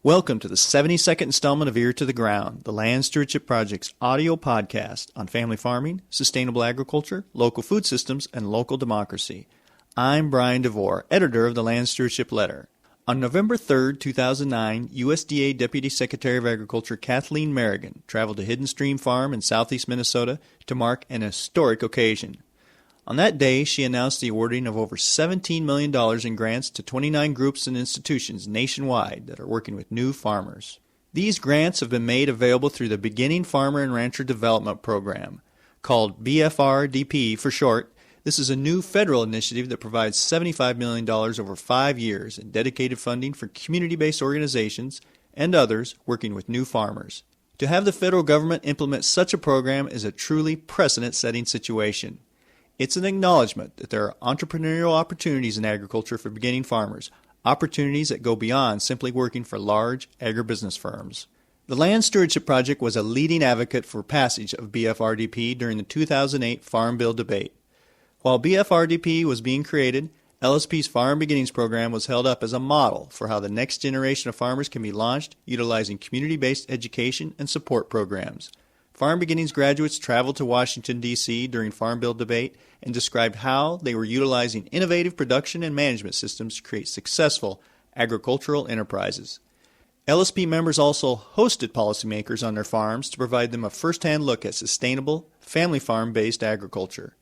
Welcome to the 72nd installment of Ear to the Ground, the Land Stewardship Project's audio podcast on family farming, sustainable agriculture, local food systems, and local democracy. I'm Brian DeVore, editor of the Land Stewardship Letter. On November 3, 2009, USDA Deputy Secretary of Agriculture Kathleen Merrigan traveled to Hidden Stream Farm in southeast Minnesota to mark an historic occasion. On that day, she announced the awarding of over $17 million in grants to 29 groups and institutions nationwide that are working with new farmers. These grants have been made available through the Beginning Farmer and Rancher Development Program, called BFRDP for short. This is a new federal initiative that provides $75 million over 5 years in dedicated funding for community-based organizations and others working with new farmers. To have the federal government implement such a program is a truly precedent-setting situation. It's an acknowledgement that there are entrepreneurial opportunities in agriculture for beginning farmers, opportunities that go beyond simply working for large agribusiness firms. The Land Stewardship Project was a leading advocate for passage of BFRDP during the 2008 Farm Bill debate. While BFRDP was being created, LSP's Farm Beginnings program was held up as a model for how the next generation of farmers can be launched utilizing community-based education and support programs. Farm Beginnings graduates traveled to Washington, D.C. during Farm Bill debate and described how they were utilizing innovative production and management systems to create successful agricultural enterprises. LSP members also hosted policymakers on their farms to provide them a first-hand look at sustainable, family farm-based agriculture.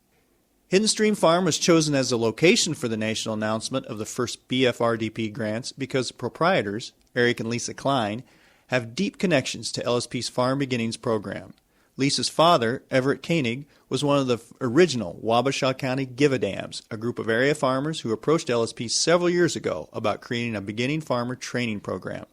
Hidden Stream Farm was chosen as the location for the national announcement of the first BFRDP grants because the proprietors, Eric and Lisa Klein, have deep connections to LSP's Farm Beginnings program. Lisa's father, Everett Koenig, was one of the original Wabasha County Give-A-Dams, a group of area farmers who approached LSP several years ago about creating a beginning farmer training program.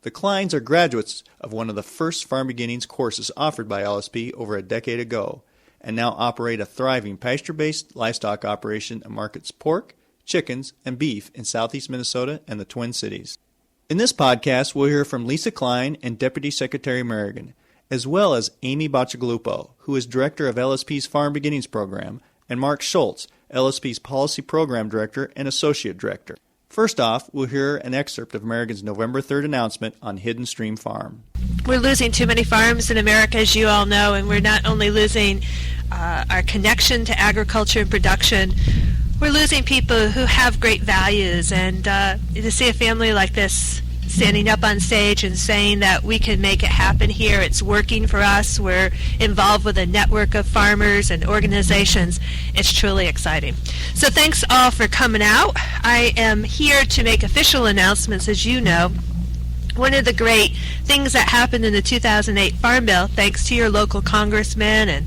The Kleins are graduates of one of the first Farm Beginnings courses offered by LSP over a decade ago, and now operate a thriving pasture-based livestock operation that markets pork, chickens, and beef in southeast Minnesota and the Twin Cities. In this podcast, we'll hear from Lisa Klein and Deputy Secretary Merrigan, as well as Amy Bacigalupo, who is Director of LSP's Farm Beginnings Program, and Mark Schultz, LSP's Policy Program Director and Associate Director. First off, we'll hear an excerpt of Merrigan's November 3rd announcement on Hidden Stream Farm. We're losing too many farms in America, as you all know, and we're not only losing our connection to agriculture and production, we're losing people who have great values, and to see a family like this standing up on stage and saying that we can make it happen here, it's working for us, we're involved with a network of farmers and organizations, it's truly exciting. So thanks all for coming out. I am here to make official announcements, as you know. One of the great things that happened in the 2008 Farm Bill, thanks to your local congressman and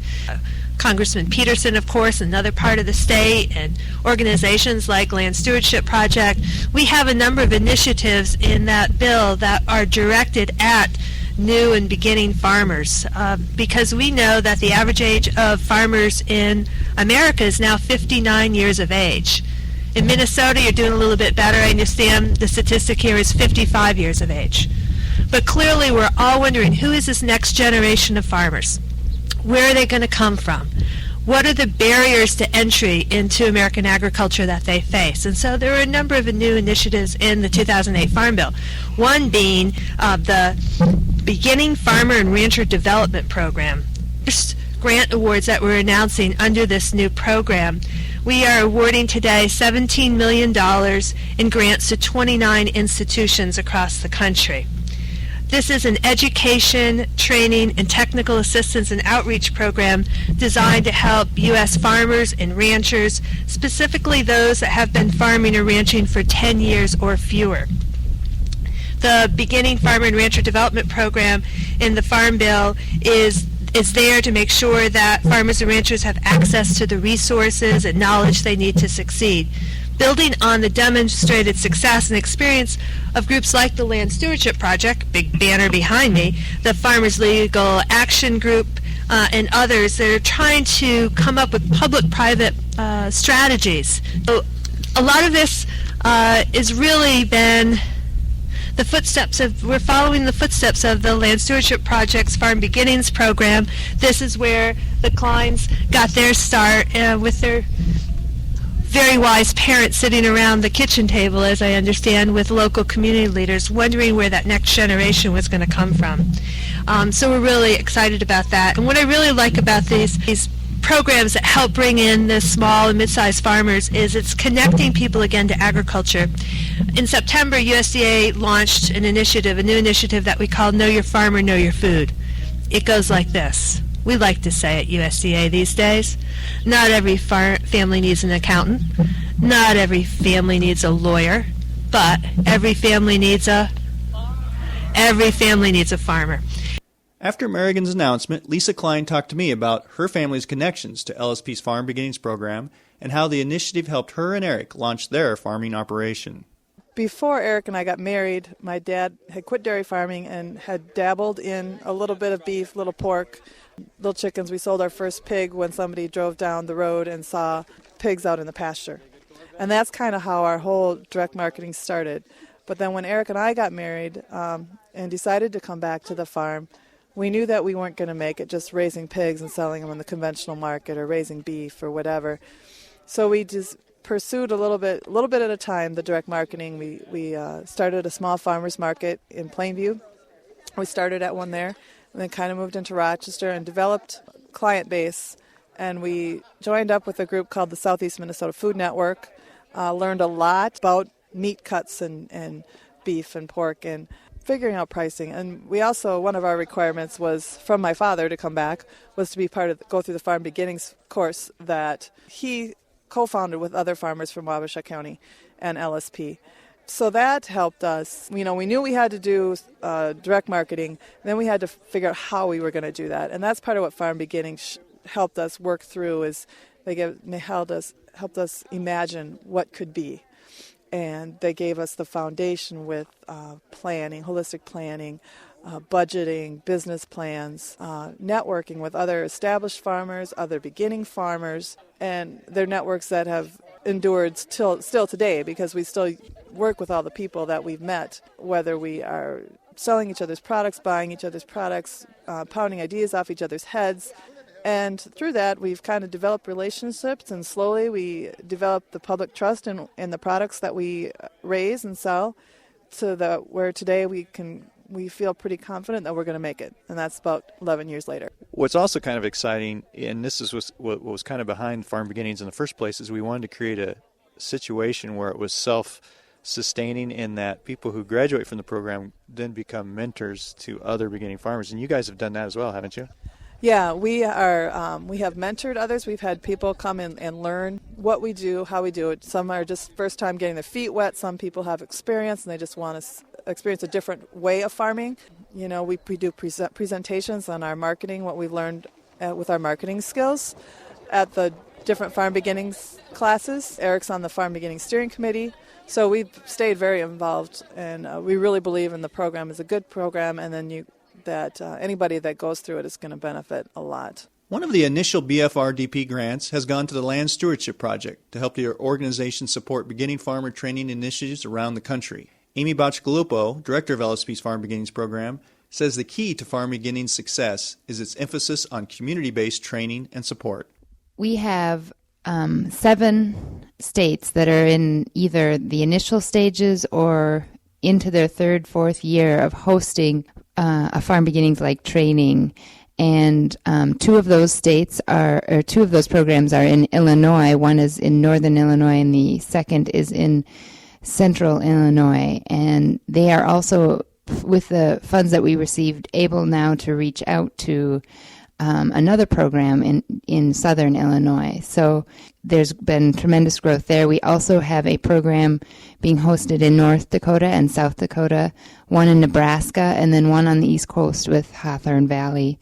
Congressman Peterson, of course, another part of the state, and organizations like Land Stewardship Project, we have a number of initiatives in that bill that are directed at new and beginning farmers, because we know that the average age of farmers in America is now 59 years of age. In Minnesota, you're doing a little bit better. I understand the statistic here is 55 years of age. But clearly, we're all wondering, who is this next generation of farmers? Where are they going to come from? What are the barriers to entry into American agriculture that they face? And so there are a number of new initiatives in the 2008 Farm Bill. One being the Beginning Farmer and Rancher Development Program. First grant awards that we're announcing under this new program. We are awarding today $17 million in grants to 29 institutions across the country. This is an education, training, and technical assistance and outreach program designed to help U.S. farmers and ranchers, specifically those that have been farming or ranching for 10 years or fewer. The Beginning Farmer and Rancher Development Program in the Farm Bill is there to make sure that farmers and ranchers have access to the resources and knowledge they need to succeed. Building on the demonstrated success and experience of groups like the Land Stewardship Project, big banner behind me, the Farmers Legal Action Group, and others that are trying to come up with public-private strategies. So a lot of this has really been we're following the footsteps of the Land Stewardship Project's Farm Beginnings program. This is where the Kleins got their start with their very wise parents sitting around the kitchen table, as I understand, with local community leaders, wondering where that next generation was going to come from. So we're really excited about that. And what I really like about these programs that help bring in the small and mid-sized farmers is it's connecting people again to agriculture. In September, USDA launched a new initiative that we call Know Your Farmer, Know Your Food. It goes like this. We like to say at USDA these days, not every family needs an accountant, not every family needs a lawyer, but every family needs a farmer. After Merrigan's announcement, Lisa Klein talked to me about her family's connections to LSP's Farm Beginnings program and how the initiative helped her and Eric launch their farming operation. Before Eric and I got married, my dad had quit dairy farming and had dabbled in a little bit of beef, little pork, little chickens. We sold our first pig when somebody drove down the road and saw pigs out in the pasture. And that's kind of how our whole direct marketing started. But then when Eric and I got married and decided to come back to the farm, we knew that we weren't going to make it just raising pigs and selling them in the conventional market or raising beef or whatever. So we just pursued a little bit at a time the direct marketing. We started a small farmers market in Plainview. We started at one there and then kind of moved into Rochester and developed client base. And we joined up with a group called the Southeast Minnesota Food Network, learned a lot about meat cuts and beef and pork and figuring out pricing. And we also, one of our requirements was from my father to come back, was to be go through the Farm Beginnings course that he co-founded with other farmers from Wabasha County and LSP. So that helped us. We knew we had to do direct marketing, and then we had to figure out how we were going to do that. And that's part of what Farm Beginnings helped us work through, is they helped us imagine what could be. And they gave us the foundation with planning, holistic planning, budgeting, business plans, networking with other established farmers, other beginning farmers, and they're networks that have endured still today, because we still work with all the people that we've met, whether we are selling each other's products, buying each other's products, pounding ideas off each other's heads. And through that, we've kind of developed relationships, and slowly we developed the public trust in the products that we raise and sell, so that where today we feel pretty confident that we're going to make it. And that's about 11 years later. What's also kind of exciting, and this is what was kind of behind Farm Beginnings in the first place, is we wanted to create a situation where it was self-sustaining, in that people who graduate from the program then become mentors to other beginning farmers. And you guys have done that as well, haven't you? Yeah, we are. We have mentored others. We've had people come in and learn what we do, how we do it. Some are just first time getting their feet wet. Some people have experience and they just want to experience a different way of farming. We do presentations on our marketing, what we've learned with our marketing skills at the different Farm Beginnings classes. Eric's on the Farm Beginnings Steering Committee. So we've stayed very involved, and we really believe in the program. It's a good program, and then anybody that goes through it is going to benefit a lot. One of the initial BFRDP grants has gone to the Land Stewardship Project to help your organization support beginning farmer training initiatives around the country. Amy Bachgalupo, director of LSP's Farm Beginnings program, says the key to Farm Beginnings' success is its emphasis on community-based training and support. We have 7 states that are in either the initial stages or into their 3rd, 4th year of hosting a Farm Beginnings-like training. And 2 of those programs are in Illinois. One is in northern Illinois, and the second is in central Illinois. And they are also, with the funds that we received, able now to reach out to another program in southern Illinois. So there's been tremendous growth there. We also have a program being hosted in North Dakota and South Dakota, one in Nebraska, and then one on the East Coast with Hawthorne Valley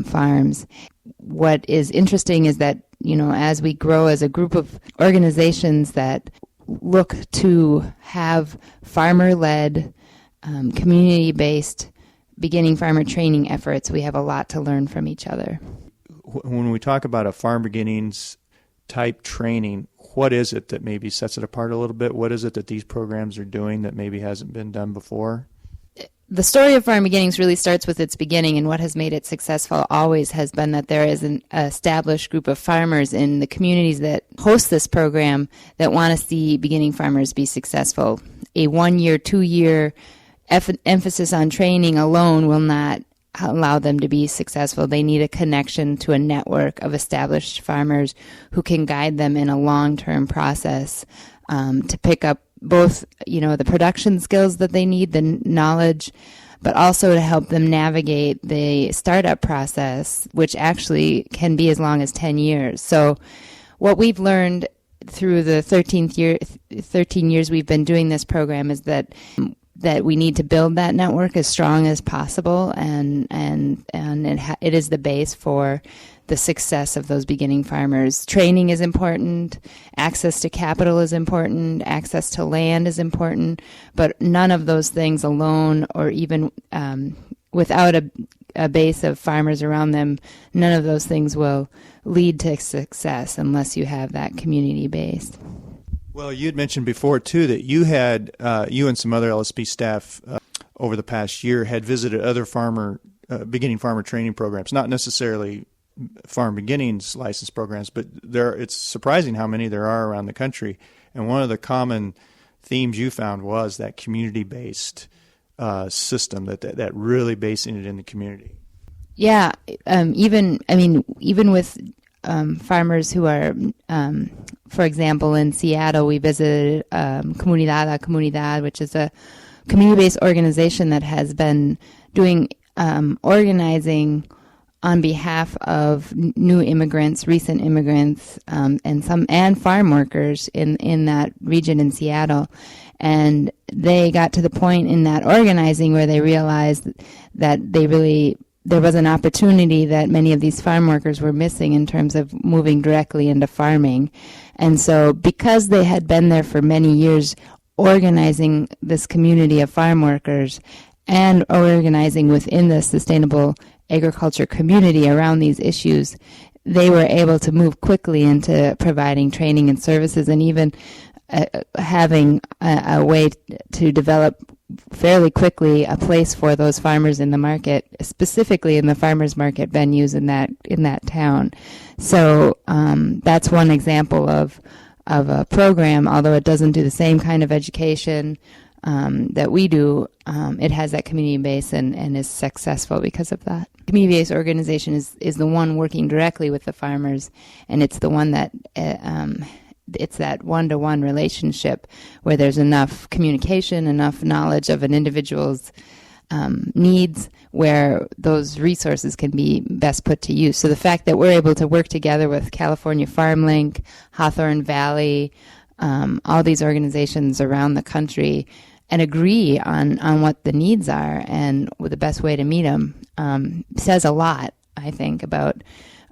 Farms. What is interesting is that, as we grow as a group of organizations that look to have farmer-led, community-based beginning farmer training efforts, we have a lot to learn from each other. When we talk about a Farm Beginnings type training, what is it that maybe sets it apart a little bit? What is it that these programs are doing that maybe hasn't been done before? the story of Farm Beginnings really starts with its beginning, and what has made it successful always has been that there is an established group of farmers in the communities that host this program that want to see beginning farmers be successful. A 1-year, 2-year emphasis on training alone will not allow them to be successful. They need a connection to a network of established farmers who can guide them in a long-term process to pick up both, the production skills that they need, the knowledge, but also to help them navigate the startup process, which actually can be as long as 10 years. So what we've learned through the 13 years we've been doing this program is that we need to build that network as strong as possible, and it is the base for the success of those beginning farmers. Training is important, access to capital is important, access to land is important, but none of those things alone, or even without a base of farmers around them, none of those things will lead to success unless you have that community base. Well, you had mentioned before, too, that you had, you and some other LSP staff over the past year had visited other beginning farmer training programs, not necessarily Farm Beginnings license programs, but it's surprising how many there are around the country. And one of the common themes you found was that community-based system, that really basing it in the community. Yeah, even with farmers who are, for example, in Seattle, we visited Comunidad a Comunidad, which is a community-based organization that has been doing organizing on behalf of new immigrants, recent immigrants, and farm workers in that region in Seattle. And they got to the point in that organizing where they realized that there was an opportunity that many of these farm workers were missing in terms of moving directly into farming. And so because they had been there for many years organizing this community of farm workers and organizing within the sustainable agriculture community around these issues, they were able to move quickly into providing training and services, and even having a way to develop fairly quickly a place for those farmers in the market, specifically in the farmers market venues in that town. So that's one example of a program. Although it doesn't do the same kind of education that we do, it has that community base and is successful because of that. Community-based organization is the one working directly with the farmers, and it's the one that it's that one-to-one relationship where there's enough communication, enough knowledge of an individual's needs, where those resources can be best put to use. So the fact that we're able to work together with California Farm Link, Hawthorne Valley, all these organizations around the country, and agree on what the needs are and what the best way to meet them, says a lot, I think, about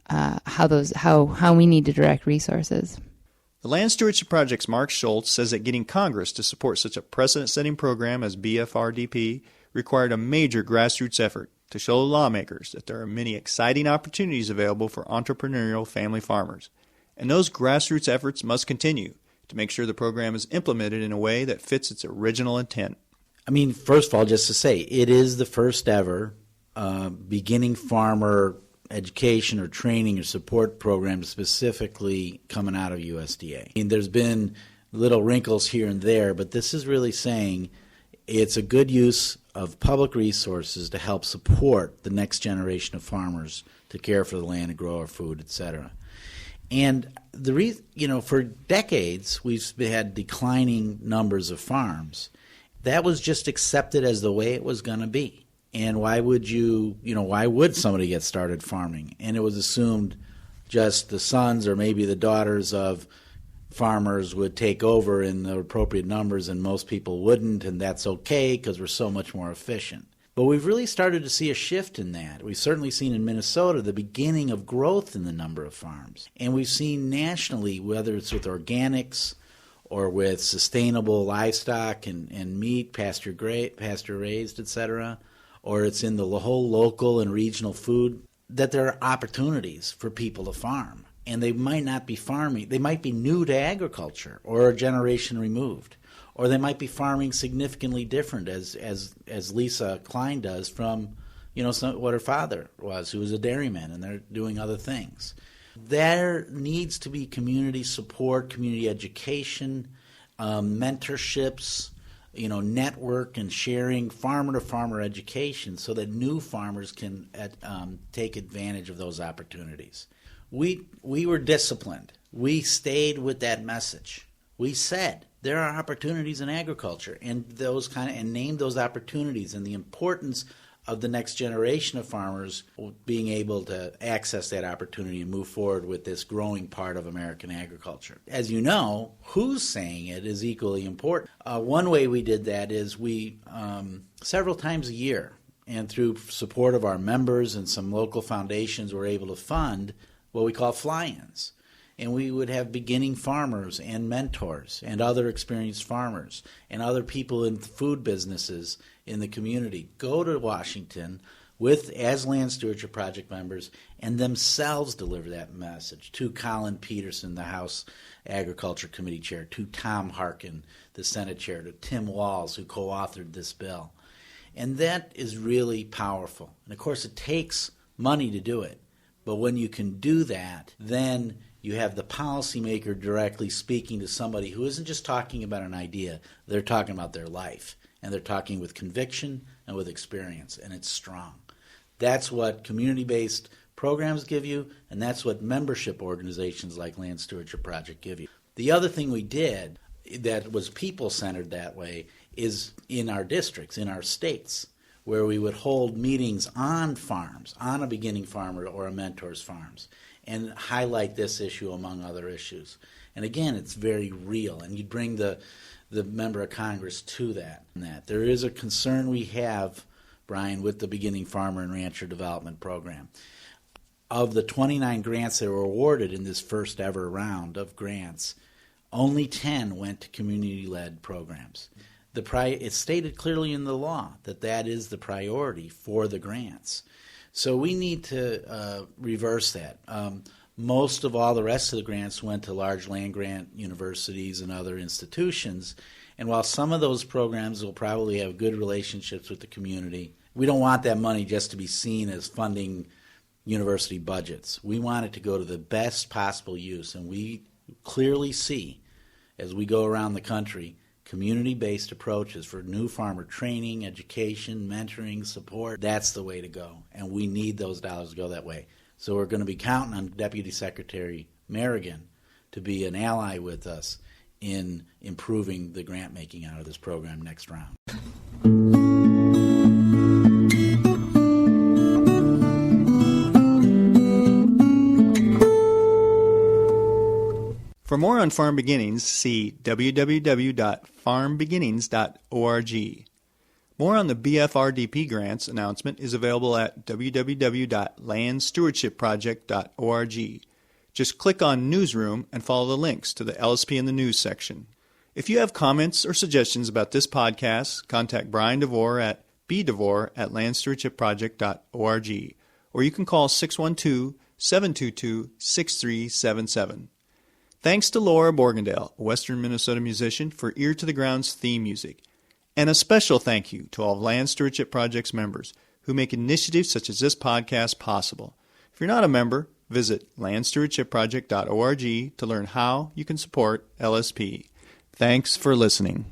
how we need to direct resources. The Land Stewardship Project's Mark Schultz says that getting Congress to support such a precedent-setting program as BFRDP required a major grassroots effort to show lawmakers that there are many exciting opportunities available for entrepreneurial family farmers. And those grassroots efforts must continue to make sure the program is implemented in a way that fits its original intent. I mean, first of all, just to say, it is the first ever beginning farmer education or training or support program specifically coming out of USDA. I mean, there's been little wrinkles here and there, but this is really saying it's a good use of public resources to help support the next generation of farmers to care for the land and grow our food, etc. And for decades we've had declining numbers of farms. That was just accepted as the way it was going to be. And why would somebody get started farming? And it was assumed just the sons or maybe the daughters of farmers would take over in the appropriate numbers, and most people wouldn't, and that's okay because we're so much more efficient. But we've really started to see a shift in that. We've certainly seen in Minnesota the beginning of growth in the number of farms. And we've seen nationally, whether it's with organics or with sustainable livestock and meat, pasture-raised, etc., or it's in the whole local and regional food, that there are opportunities for people to farm. And they might not be farming. They might be new to agriculture or a generation removed. Or they might be farming significantly different, as Lisa Klein does, from what her father was, who was a dairyman, and they're doing other things. There needs to be community support, community education, mentorships, network and sharing, farmer-to-farmer education, so that new farmers can take advantage of those opportunities. We were disciplined. We stayed with that message. We said there are opportunities in agriculture, and named those opportunities and the importance of the next generation of farmers being able to access that opportunity and move forward with this growing part of American agriculture. As you know, who's saying it is equally important. One way we did that is we, several times a year, and through support of our members and some local foundations, were able to fund what we call fly-ins. And we would have beginning farmers and mentors and other experienced farmers and other people in food businesses in the community go to Washington as Land Stewardship Project members and themselves deliver that message to Colin Peterson, the House Agriculture Committee Chair, to Tom Harkin, the Senate Chair, to Tim Walz, who co-authored this bill. And that is really powerful. And of course, it takes money to do it. But when you can do that, then you have the policymaker directly speaking to somebody who isn't just talking about an idea, they're talking about their life. And they're talking with conviction and with experience, and it's strong. That's what community-based programs give you, and that's what membership organizations like Land Stewardship Project give you. The other thing we did that was people-centered that way is in our districts, in our states, where we would hold meetings on farms, on a beginning farmer or a mentor's farms, and highlight this issue among other issues. And again, it's very real, and you'd bring the member of Congress to that. There is a concern we have, Brian, with the Beginning Farmer and Rancher Development Program. Of the 29 grants that were awarded in this first ever round of grants, only 10 went to community-led programs. It's stated clearly in the law that is the priority for the grants. So we need to reverse that. Most of all the rest of the grants went to large land-grant universities and other institutions. And while some of those programs will probably have good relationships with the community, we don't want that money just to be seen as funding university budgets. We want it to go to the best possible use. And we clearly see, as we go around the country, community-based approaches for new farmer training, education, mentoring, support. That's the way to go. And we need those dollars to go that way. So we're going to be counting on Deputy Secretary Merrigan to be an ally with us in improving the grant making out of this program next round. For more on Farm Beginnings, see www.farmbeginnings.org. More on the BFRDP grants announcement is available at www.landstewardshipproject.org. Just click on Newsroom and follow the links to the LSP in the News section. If you have comments or suggestions about this podcast, contact Brian DeVore at bdevore@landstewardshipproject.org, or you can call 612-722-6377. Thanks to Laura Borgendale, a Western Minnesota musician, for Ear to the Ground's theme music. And a special thank you to all of Land Stewardship Project's members who make initiatives such as this podcast possible. If you're not a member, visit landstewardshipproject.org to learn how you can support LSP. Thanks for listening.